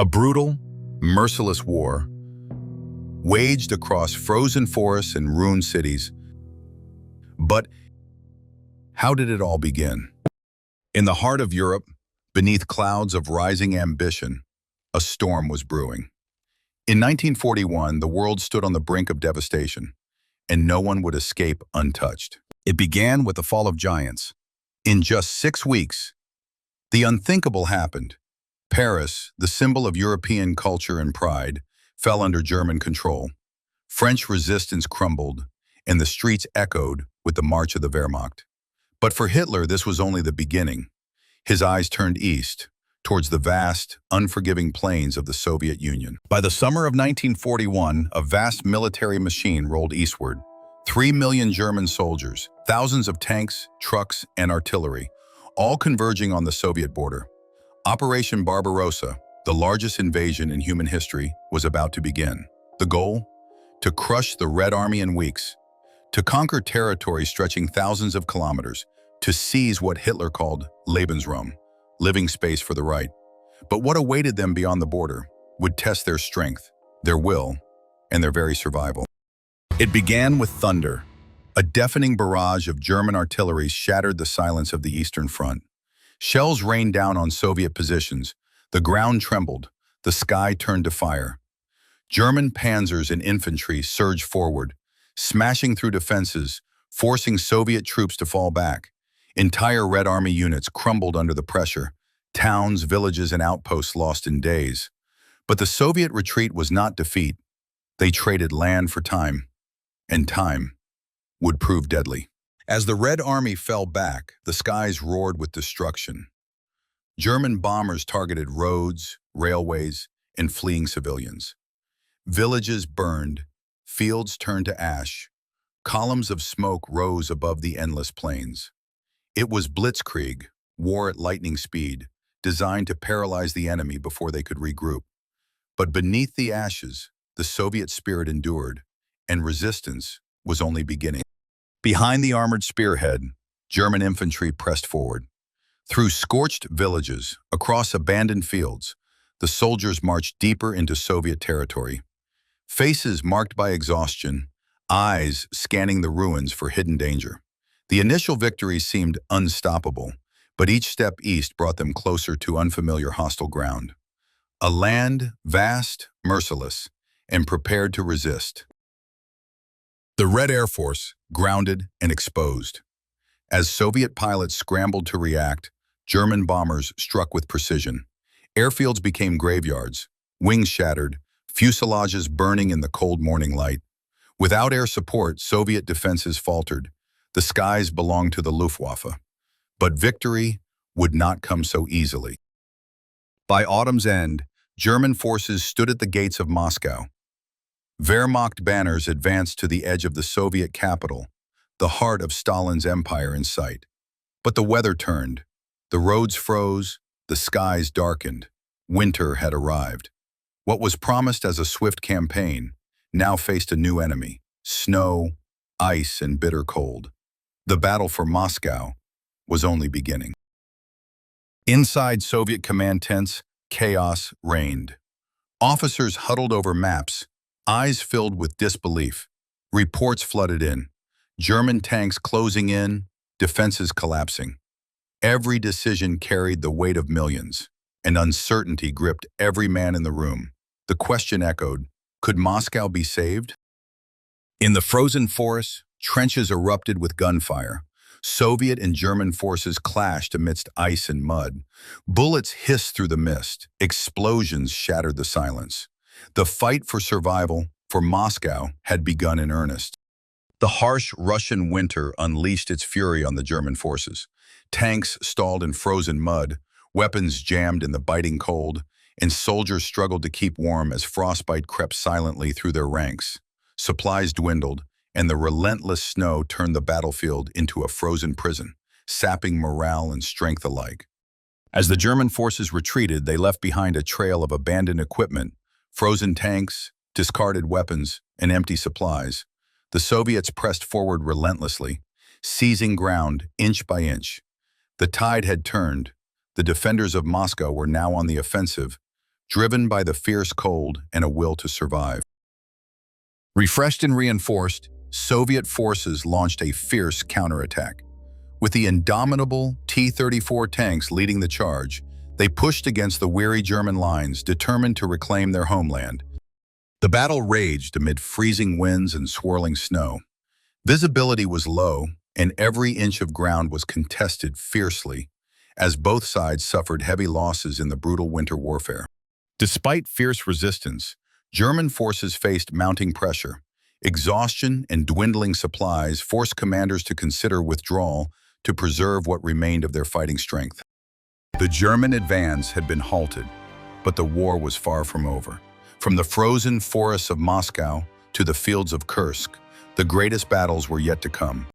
A brutal, merciless war waged across frozen forests and ruined cities. But how did it all begin? In the heart of Europe, beneath clouds of rising ambition, a storm was brewing. In 1941, the world stood on the brink of devastation, and no one would escape untouched. It began with the fall of giants. In just 6 weeks, the unthinkable happened. Paris, the symbol of European culture and pride, fell under German control. French resistance crumbled, and the streets echoed with the march of the Wehrmacht. But for Hitler, this was only the beginning. His eyes turned east, towards the vast, unforgiving plains of the Soviet Union. By the summer of 1941, a vast military machine rolled eastward. 3 million German soldiers, thousands of tanks, trucks, and artillery, all converging on the Soviet border. Operation Barbarossa, the largest invasion in human history, was about to begin. The goal? To crush the Red Army in weeks, to conquer territory stretching thousands of kilometers, to seize what Hitler called Lebensraum, living space for the right. But what awaited them beyond the border would test their strength, their will, and their very survival. It began with thunder. A deafening barrage of German artillery shattered the silence of the Eastern Front. Shells rained down on Soviet positions. The ground trembled. The sky turned to fire. German panzers and infantry surged forward, smashing through defenses, forcing Soviet troops to fall back. Entire Red Army units crumbled under the pressure. Towns, villages, and outposts lost in days. But the Soviet retreat was not defeat. They traded land for time, and time would prove deadly. As the Red Army fell back, the skies roared with destruction. German bombers targeted roads, railways, and fleeing civilians. Villages burned, fields turned to ash, columns of smoke rose above the endless plains. It was blitzkrieg, war at lightning speed, designed to paralyze the enemy before they could regroup. But beneath the ashes, the Soviet spirit endured, and resistance was only beginning. Behind the armored spearhead, German infantry pressed forward. Through scorched villages, across abandoned fields, the soldiers marched deeper into Soviet territory. Faces marked by exhaustion, eyes scanning the ruins for hidden danger. The initial victory seemed unstoppable, but each step east brought them closer to unfamiliar hostile ground. A land vast, merciless, and prepared to resist. The Red Air Force, grounded and exposed. As Soviet pilots scrambled to react, German bombers struck with precision. Airfields became graveyards, wings shattered, fuselages burning in the cold morning light. Without air support, Soviet defenses faltered. The skies belonged to the Luftwaffe. But victory would not come so easily. By autumn's end, German forces stood at the gates of Moscow. Wehrmacht banners advanced to the edge of the Soviet capital, the heart of Stalin's empire in sight. But the weather turned. The roads froze, the skies darkened. Winter had arrived. What was promised as a swift campaign now faced a new enemy: snow, ice, and bitter cold. The battle for Moscow was only beginning. Inside Soviet command tents, chaos reigned. Officers huddled over maps, eyes filled with disbelief. Reports flooded in. German tanks closing in, defenses collapsing. Every decision carried the weight of millions, and uncertainty gripped every man in the room. The question echoed, could Moscow be saved? In the frozen forests, trenches erupted with gunfire. Soviet and German forces clashed amidst ice and mud. Bullets hissed through the mist. Explosions shattered the silence. The fight for survival, for Moscow, had begun in earnest. The harsh Russian winter unleashed its fury on the German forces. Tanks stalled in frozen mud, weapons jammed in the biting cold, and soldiers struggled to keep warm as frostbite crept silently through their ranks. Supplies dwindled, and the relentless snow turned the battlefield into a frozen prison, sapping morale and strength alike. As the German forces retreated, they left behind a trail of abandoned equipment, frozen tanks, discarded weapons, and empty supplies. The Soviets pressed forward relentlessly, seizing ground inch by inch. The tide had turned. The defenders of Moscow were now on the offensive, driven by the fierce cold and a will to survive. Refreshed and reinforced, Soviet forces launched a fierce counterattack. With the indomitable T-34 tanks leading the charge, they pushed against the weary German lines, determined to reclaim their homeland. The battle raged amid freezing winds and swirling snow. Visibility was low, and every inch of ground was contested fiercely, as both sides suffered heavy losses in the brutal winter warfare. Despite fierce resistance, German forces faced mounting pressure. Exhaustion and dwindling supplies forced commanders to consider withdrawal to preserve what remained of their fighting strength. The German advance had been halted, but the war was far from over. From the frozen forests of Moscow to the fields of Kursk, the greatest battles were yet to come.